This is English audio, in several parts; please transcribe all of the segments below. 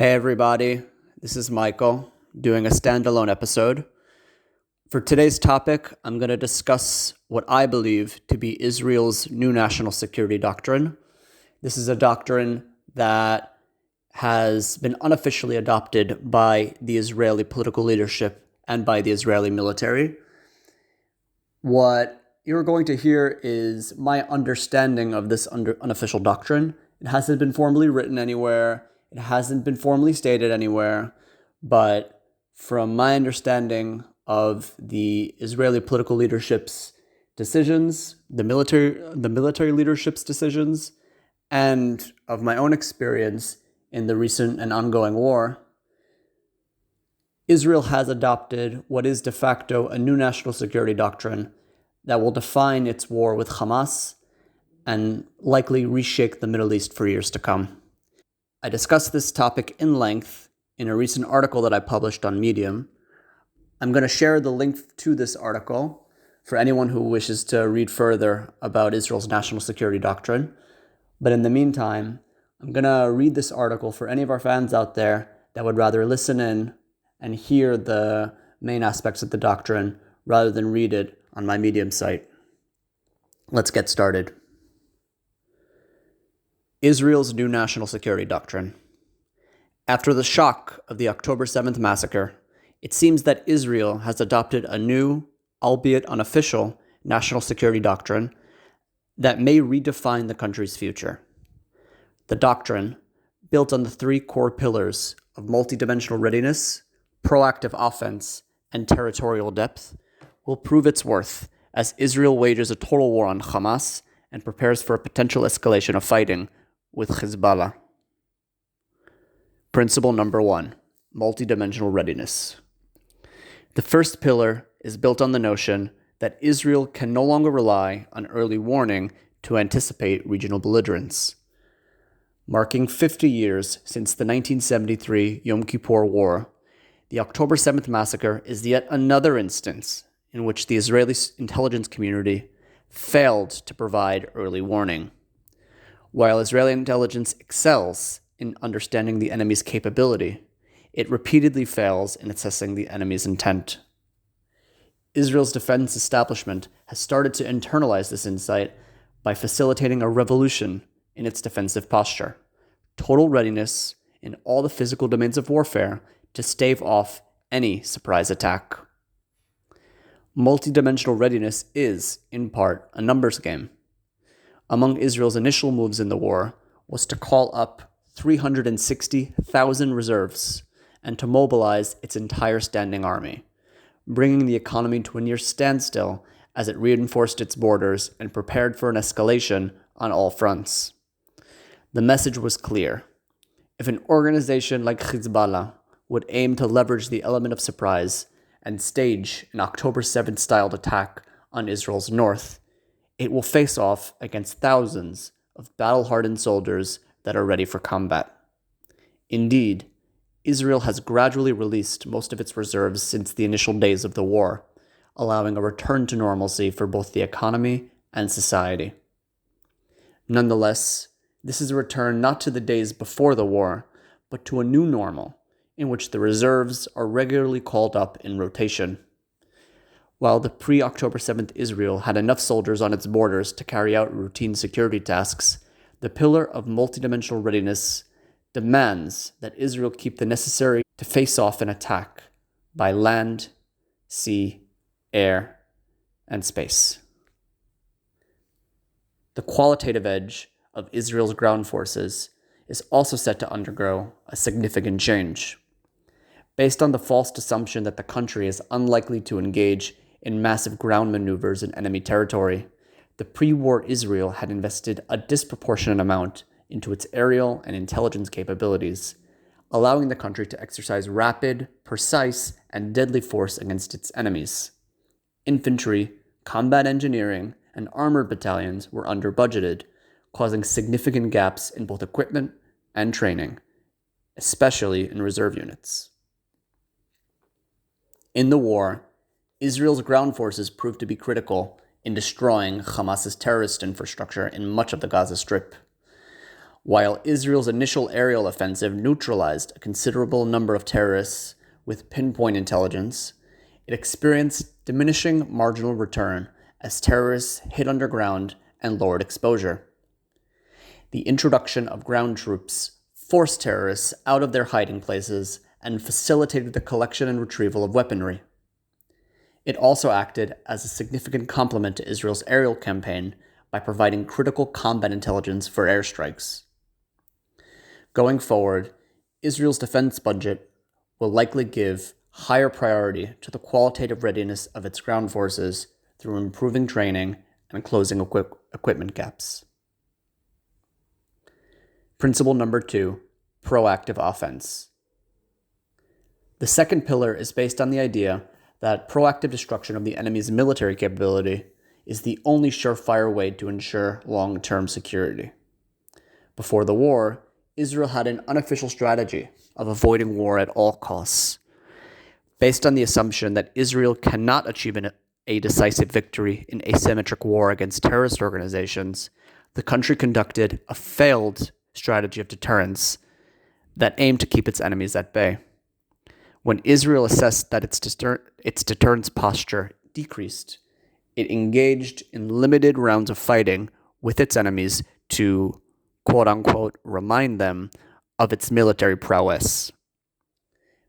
Hey everybody, this is Michael doing a standalone episode. For today's topic, I'm going to discuss what I believe to be Israel's new national security doctrine. This is a doctrine that has been unofficially adopted by the Israeli political leadership and by the Israeli military. What you're going to hear is my understanding of this unofficial doctrine. It hasn't been formally written anywhere. It hasn't been formally stated anywhere, but from my understanding of the Israeli political leadership's decisions, the military leadership's decisions, and of my own experience in the recent and ongoing war, Israel has adopted what is de facto a new national security doctrine that will define its war with Hamas and likely reshake the Middle East for years to come. I discussed this topic in length in a recent article that I published on Medium. I'm going to share the link to this article for anyone who wishes to read further about Israel's national security doctrine. But in the meantime, I'm going to read this article for any of our fans out there that would rather listen in and hear the main aspects of the doctrine rather than read it on my Medium site. Let's get started. Israel's new national security doctrine. After the shock of the October 7th massacre, it seems that Israel has adopted a new, albeit unofficial, national security doctrine that may redefine the country's future. The doctrine, built on the three core pillars of multidimensional readiness, proactive offense, and territorial depth, will prove its worth as Israel wages a total war on Hamas and prepares for a potential escalation of fighting with Hezbollah. Principle number 1, multidimensional readiness. The first pillar is built on the notion that Israel can no longer rely on early warning to anticipate regional belligerence. Marking 50 years since the 1973 Yom Kippur War, the October 7th massacre is yet another instance in which the Israeli intelligence community failed to provide early warning. While Israeli intelligence excels in understanding the enemy's capability, it repeatedly fails in assessing the enemy's intent. Israel's defense establishment has started to internalize this insight by facilitating a revolution in its defensive posture, total readiness in all the physical domains of warfare to stave off any surprise attack. Multidimensional readiness is, in part, a numbers game. Among Israel's initial moves in the war was to call up 360,000 reserves and to mobilize its entire standing army, bringing the economy to a near standstill as it reinforced its borders and prepared for an escalation on all fronts. The message was clear. If an organization like Hezbollah would aim to leverage the element of surprise and stage an October 7th styled attack on Israel's north, it will face off against thousands of battle-hardened soldiers that are ready for combat. Indeed, Israel has gradually released most of its reserves since the initial days of the war, allowing a return to normalcy for both the economy and society. Nonetheless, this is a return not to the days before the war, but to a new normal, in which the reserves are regularly called up in rotation. While the pre-October 7th Israel had enough soldiers on its borders to carry out routine security tasks, the pillar of multidimensional readiness demands that Israel keep the necessary to face off an attack by land, sea, air, and space. The qualitative edge of Israel's ground forces is also set to undergo a significant change. Based on the false assumption that the country is unlikely to engage in massive ground maneuvers in enemy territory, the pre-war Israel had invested a disproportionate amount into its aerial and intelligence capabilities, allowing the country to exercise rapid, precise, and deadly force against its enemies. Infantry, combat engineering, and armored battalions were under-budgeted, causing significant gaps in both equipment and training, especially in reserve units. In the war, Israel's ground forces proved to be critical in destroying Hamas's terrorist infrastructure in much of the Gaza Strip. While Israel's initial aerial offensive neutralized a considerable number of terrorists with pinpoint intelligence, it experienced diminishing marginal return as terrorists hid underground and lowered exposure. The introduction of ground troops forced terrorists out of their hiding places and facilitated the collection and retrieval of weaponry. It also acted as a significant complement to Israel's aerial campaign by providing critical combat intelligence for airstrikes. Going forward, Israel's defense budget will likely give higher priority to the qualitative readiness of its ground forces through improving training and closing equipment gaps. Principle number 2, proactive offense. The second pillar is based on the idea that proactive destruction of the enemy's military capability is the only surefire way to ensure long-term security. Before the war, Israel had an unofficial strategy of avoiding war at all costs. Based on the assumption that Israel cannot achieve a decisive victory in asymmetric war against terrorist organizations, the country conducted a failed strategy of deterrence that aimed to keep its enemies at bay. When Israel assessed that its deterrence posture decreased, it engaged in limited rounds of fighting with its enemies to, quote-unquote, remind them of its military prowess.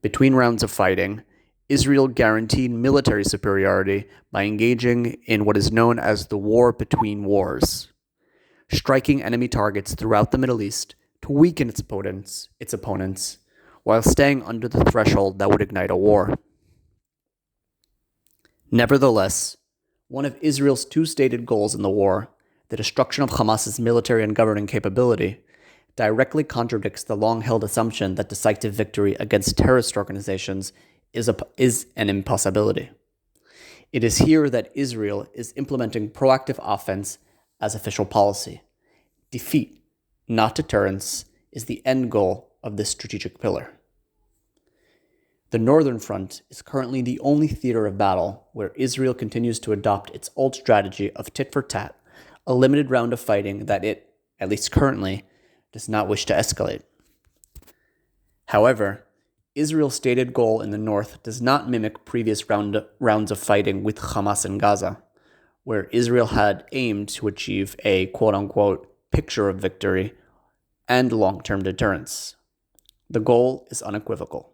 Between rounds of fighting, Israel guaranteed military superiority by engaging in what is known as the war between wars, striking enemy targets throughout the Middle East to weaken its opponents, while staying under the threshold that would ignite a war. Nevertheless, one of Israel's two stated goals in the war, the destruction of Hamas's military and governing capability, directly contradicts the long-held assumption that decisive victory against terrorist organizations is an impossibility. It is here that Israel is implementing proactive offense as official policy. Defeat, not deterrence, is the end goal of this strategic pillar. The Northern Front is currently the only theater of battle where Israel continues to adopt its old strategy of tit for tat, a limited round of fighting that it, at least currently, does not wish to escalate. However, Israel's stated goal in the north does not mimic previous rounds of fighting with Hamas in Gaza, where Israel had aimed to achieve a quote-unquote picture of victory and long-term deterrence. The goal is unequivocal.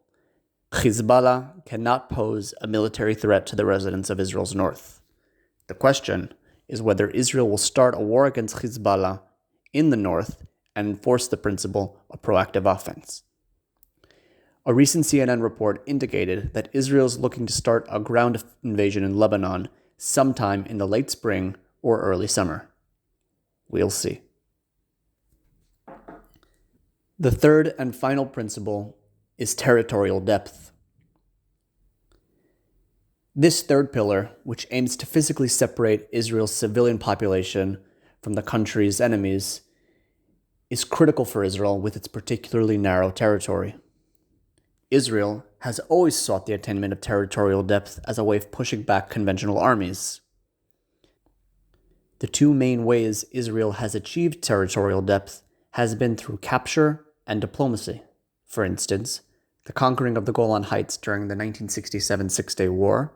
Hezbollah cannot pose a military threat to the residents of Israel's north. The question is whether Israel will start a war against Hezbollah in the north and enforce the principle of proactive offense. A recent CNN report indicated that Israel is looking to start a ground invasion in Lebanon sometime in the late spring or early summer. We'll see. The third and final principle is territorial depth. This third pillar, which aims to physically separate Israel's civilian population from the country's enemies, is critical for Israel with its particularly narrow territory. Israel has always sought the attainment of territorial depth as a way of pushing back conventional armies. The two main ways Israel has achieved territorial depth has been through capture and diplomacy. For instance, the conquering of the Golan Heights during the 1967 Six-Day War,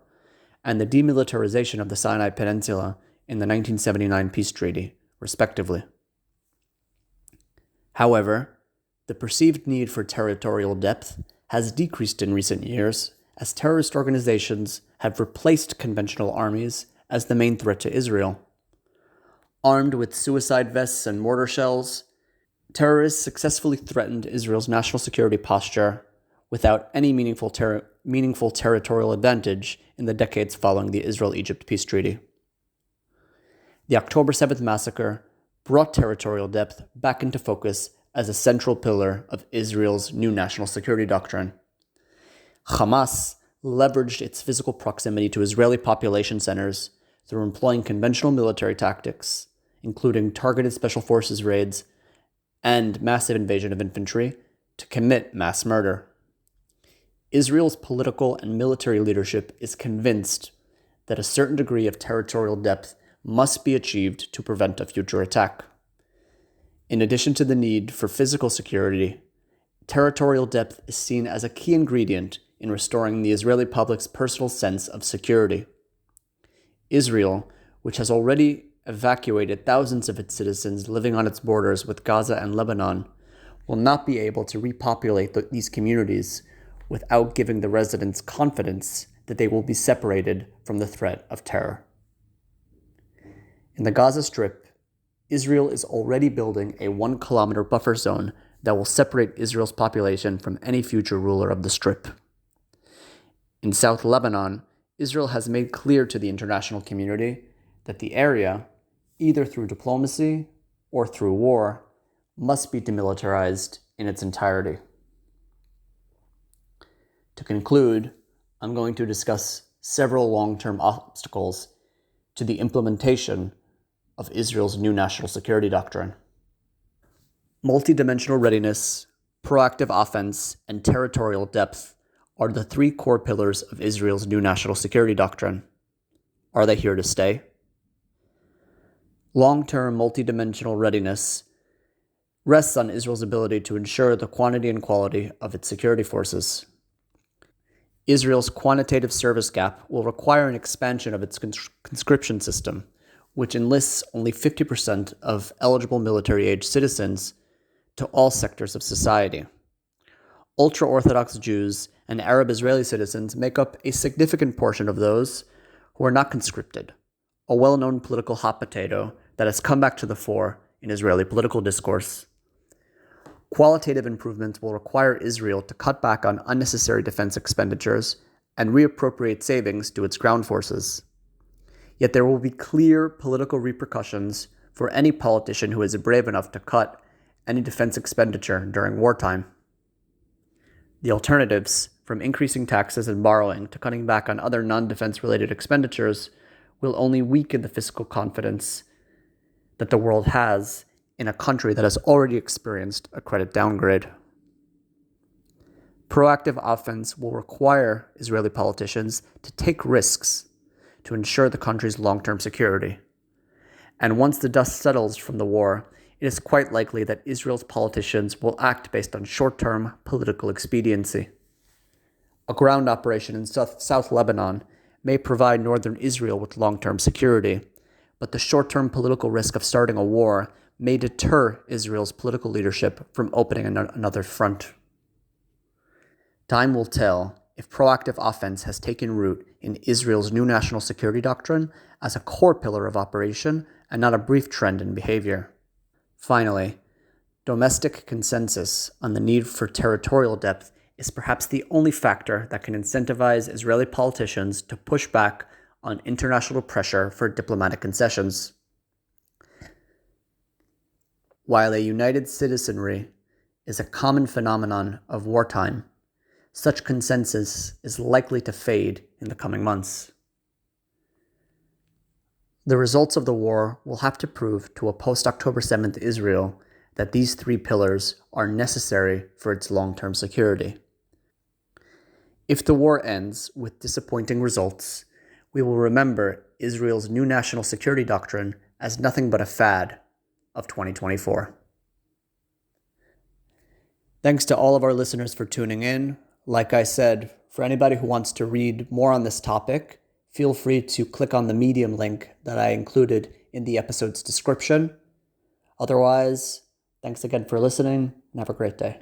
and the demilitarization of the Sinai Peninsula in the 1979 Peace Treaty, respectively. However, the perceived need for territorial depth has decreased in recent years as terrorist organizations have replaced conventional armies as the main threat to Israel. Armed with suicide vests and mortar shells, terrorists successfully threatened Israel's national security posture without any meaningful territorial advantage in the decades following the Israel-Egypt peace treaty. The October 7th massacre brought territorial depth back into focus as a central pillar of Israel's new national security doctrine. Hamas leveraged its physical proximity to Israeli population centers through employing conventional military tactics, including targeted special forces raids and massive invasion of infantry, to commit mass murder. Israel's political and military leadership is convinced that a certain degree of territorial depth must be achieved to prevent a future attack. In addition to the need for physical security, territorial depth is seen as a key ingredient in restoring the Israeli public's personal sense of security. Israel, which has already evacuated thousands of its citizens living on its borders with Gaza and Lebanon, will not be able to repopulate these communities without giving the residents confidence that they will be separated from the threat of terror. In the Gaza Strip, Israel is already building a 1-kilometer buffer zone that will separate Israel's population from any future ruler of the Strip. In South Lebanon, Israel has made clear to the international community that the area, either through diplomacy or through war, must be demilitarized in its entirety. To conclude, I'm going to discuss several long-term obstacles to the implementation of Israel's new national security doctrine. Multidimensional readiness, proactive offense, and territorial depth are the 3 core pillars of Israel's new national security doctrine. Are they here to stay? Long-term multidimensional readiness rests on Israel's ability to ensure the quantity and quality of its security forces. Israel's quantitative service gap will require an expansion of its conscription system, which enlists only 50% of eligible military-age citizens to all sectors of society. Ultra-Orthodox Jews and Arab Israeli citizens make up a significant portion of those who are not conscripted, a well-known political hot potato that has come back to the fore in Israeli political discourse. Qualitative improvements will require Israel to cut back on unnecessary defense expenditures and reappropriate savings to its ground forces. Yet there will be clear political repercussions for any politician who is brave enough to cut any defense expenditure during wartime. The alternatives, from increasing taxes and borrowing to cutting back on other non-defense related expenditures, will only weaken the fiscal confidence that the world has in a country that has already experienced a credit downgrade. Proactive offense will require Israeli politicians to take risks to ensure the country's long-term security. And once the dust settles from the war, it is quite likely that Israel's politicians will act based on short-term political expediency. A ground operation in South Lebanon may provide northern Israel with long-term security, but the short-term political risk of starting a war may deter Israel's political leadership from opening another front. Time will tell if proactive offense has taken root in Israel's new national security doctrine as a core pillar of operation and not a brief trend in behavior. Finally, domestic consensus on the need for territorial depth is perhaps the only factor that can incentivize Israeli politicians to push back on international pressure for diplomatic concessions. While a united citizenry is a common phenomenon of wartime, such consensus is likely to fade in the coming months. The results of the war will have to prove to a post-October 7th Israel that these 3 pillars are necessary for its long-term security. If the war ends with disappointing results, we will remember Israel's new national security doctrine as nothing but a fad of 2024. Thanks to all of our listeners for tuning in. Like I said, for anybody who wants to read more on this topic, feel free to click on the Medium link that I included in the episode's description. Otherwise, thanks again for listening and have a great day.